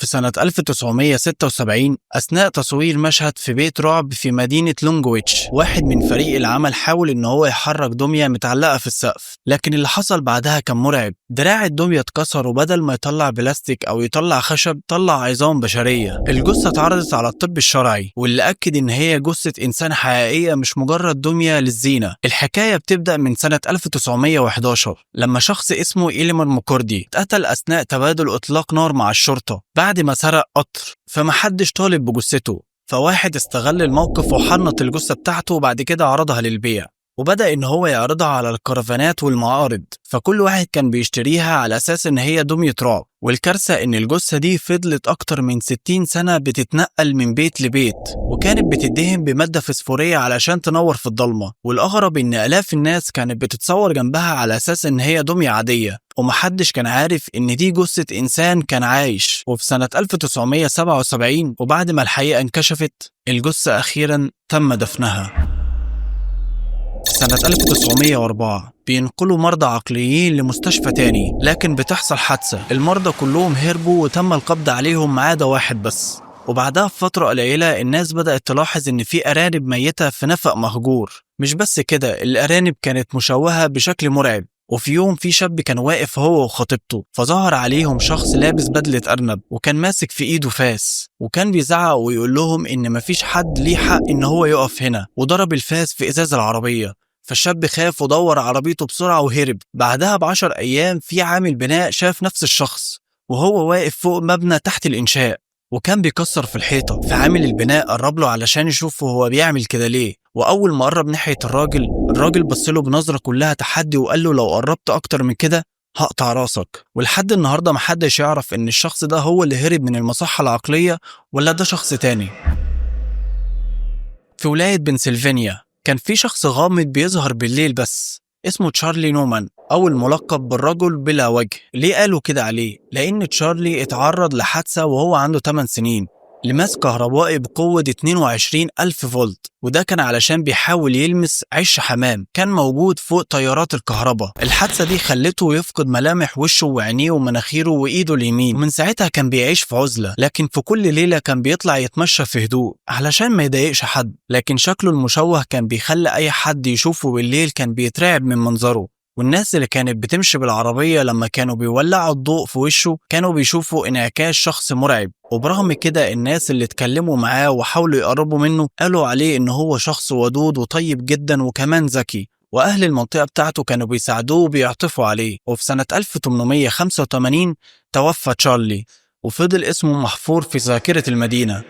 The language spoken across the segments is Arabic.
في سنة 1976 أثناء تصوير مشهد في بيت رعب في مدينة لونجويتش، واحد من فريق العمل حاول إن هو يحرك دمية متعلقة في السقف، لكن اللي حصل بعدها كان مرعب. دراع الدمية اتكسر، وبدل ما يطلع بلاستيك أو يطلع خشب طلع عظام بشرية. الجثة اتعرضت على الطب الشرعي، واللي أكد إن هي جثة إنسان حقيقية مش مجرد دمية للزينة. الحكاية بتبدأ من سنة 1911 لما شخص اسمه إيليمر مكوردي اتقتل أثناء تبادل إطلاق نار مع الشرطة بعد ما سرق قطر، فمحدش طالب بجثته، فواحد استغل الموقف وحنط الجثة بتاعته وبعد كده عرضها للبيع، وبدأ إن هو يعرضها على الكرفانات والمعارض، فكل واحد كان بيشتريها على أساس إن هي دمية رعب. والكارثة إن الجثة دي فضلت أكتر من 60 سنة بتتنقل من بيت لبيت، وكانت بتدهن بمادة فسفورية علشان تنور في الضلمة. والأغرب إن آلاف الناس كانت بتتصور جنبها على أساس إن هي دمية عادية، ومحدش كان عارف إن دي جثة إنسان كان عايش. وفي سنة 1977 وبعد ما الحقيقة انكشفت، الجثة أخيرا تم دفنها. في سنة 1904 بينقلوا مرضى عقليين لمستشفى تاني، لكن بتحصل حادثة، المرضى كلهم هربوا وتم القبض عليهم ما عدا واحد بس. وبعدها بفترة قليلة الناس بدأت تلاحظ إن في أرانب ميتة في نفق مهجور. مش بس كده، الأرانب كانت مشوهة بشكل مرعب. وفي يوم في شاب كان واقف هو وخطيبته، فظهر عليهم شخص لابس بدلة أرنب وكان ماسك في إيده فاس، وكان بيزعق ويقول لهم إن مفيش حد ليه حق إن هو يقف هنا، وضرب الفاس في إزاز العربية. فالشاب خاف ودور عربيته بسرعة وهرب. بعدها ب10 أيام في عامل بناء شاف نفس الشخص وهو واقف فوق مبنى تحت الإنشاء وكان بيكسر في الحيطة، فعامل البناء قرب له علشان يشوفه هو بيعمل كده ليه. وأول ما قرب ناحية الراجل بصله بنظرة كلها تحدي وقال له لو قربت أكتر من كده هقطع راسك. ولحد النهاردة محدش يعرف إن الشخص ده هو اللي هرب من المصحة العقلية ولا ده شخص تاني. في ولاية بنسلفانيا كان في شخص غامض بيظهر بالليل بس، اسمه تشارلي نومان، أو الملقب بالرجل بلا وجه. ليه قالوا كده عليه؟ لأن تشارلي اتعرض لحادثة وهو عنده 8 سنين لماس كهربائي بقوة 22,000 فولت، وده كان علشان بيحاول يلمس عش حمام كان موجود فوق تيارات الكهرباء. الحادثة دي خلته يفقد ملامح وشه وعينيه ومناخيره وإيده اليمين، ومن ساعتها كان بيعيش في عزلة، لكن في كل ليلة كان بيطلع يتمشى في هدوء علشان ما يضايقش حد. لكن شكله المشوه كان بيخلي أي حد يشوفه بالليل كان بيترعب من منظره، والناس اللي كانت بتمشي بالعربية لما كانوا بيولعوا الضوء في وشه كانوا بيشوفوا انعكاس شخص مرعب. وبرغم كده الناس اللي اتكلموا معاه وحاولوا يقربوا منه قالوا عليه ان هو شخص ودود وطيب جدا وكمان ذكي، واهل المنطقة بتاعته كانوا بيساعدوه وبيعطفوا عليه. وفي سنة 1885 توفى تشارلي وفضل اسمه محفور في ذاكرة المدينة.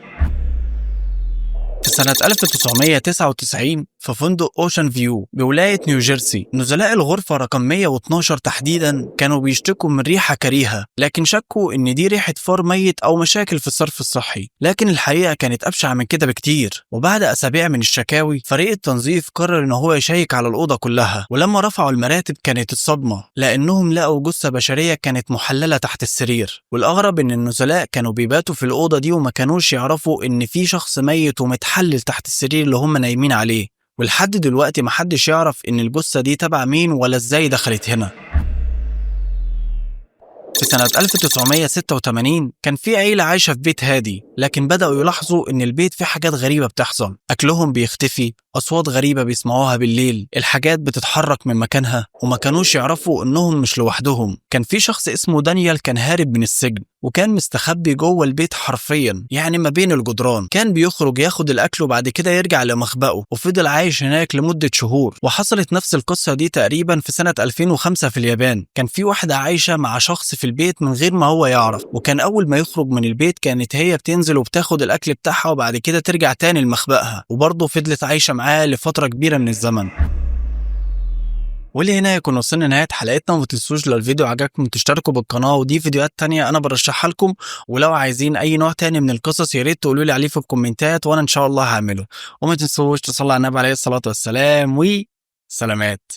في سنة 1999 في فندق أوشن فيو بولاية نيوجيرسي، نزلاء الغرفة رقم 112 تحديدا كانوا بيشتكوا من ريحة كريهة، لكن شكوا إن دي ريحة فار ميت أو مشاكل في الصرف الصحي، لكن الحقيقة كانت أبشع من كده بكتير. وبعد أسابيع من الشكاوي فريق التنظيف قرر إن هو يشيك على الأوضة كلها، ولما رفعوا المراتب كانت الصدمة لأنهم لقوا جثة بشرية كانت محللة تحت السرير. والأغرب إن النزلاء كانوا بيباتوا في الأوضة دي وما كانوش يعرفوا إن في شخص ميت ومتحلل تحت السرير اللي هم نايمين عليه. ولحد دلوقتي محدش يعرف إن الجثة دي تبع مين ولا إزاي دخلت هنا. في سنة 1986 كان في عيلة عايشة في بيت هادي، لكن بدأوا يلاحظوا إن البيت فيه حاجات غريبة بتحصل، أكلهم بيختفي، أصوات غريبة بيسمعوها بالليل، الحاجات بتتحرك من مكانها، وما كانوش يعرفوا إنهم مش لوحدهم. كان في شخص اسمه دانيال كان هارب من السجن وكان مستخبي جوه البيت حرفيا، يعني ما بين الجدران. كان بيخرج ياخد الأكل وبعد كده يرجع لمخبأه، وفضل عايش هناك لمدة شهور. وحصلت نفس القصة دي تقريبا في سنة 2005 في اليابان. كان في واحدة عايشة مع شخص في البيت من غير ما هو يعرف، وكان أول ما يخرج من البيت كانت هي بتنزل وبتاخد الأكل بتاعها وبعد كده ترجع تاني لمخبأها، وبرضه فضلت عايشة معاه لفترة كبيرة من الزمن. ولهنا يكون وصلنا نهاية حلقتنا. وما تنسوش لو الفيديو عجبكم تشتركوا بالقناة، ودي فيديوهات تانية أنا برشحها لكم. ولو عايزين أي نوع تاني من القصص ياريت تقولوا لي عليه في الكومنتات وأنا إن شاء الله هعمله. وما تنسوش تصلوا على النبي عليه الصلاة والسلام، وسلامات.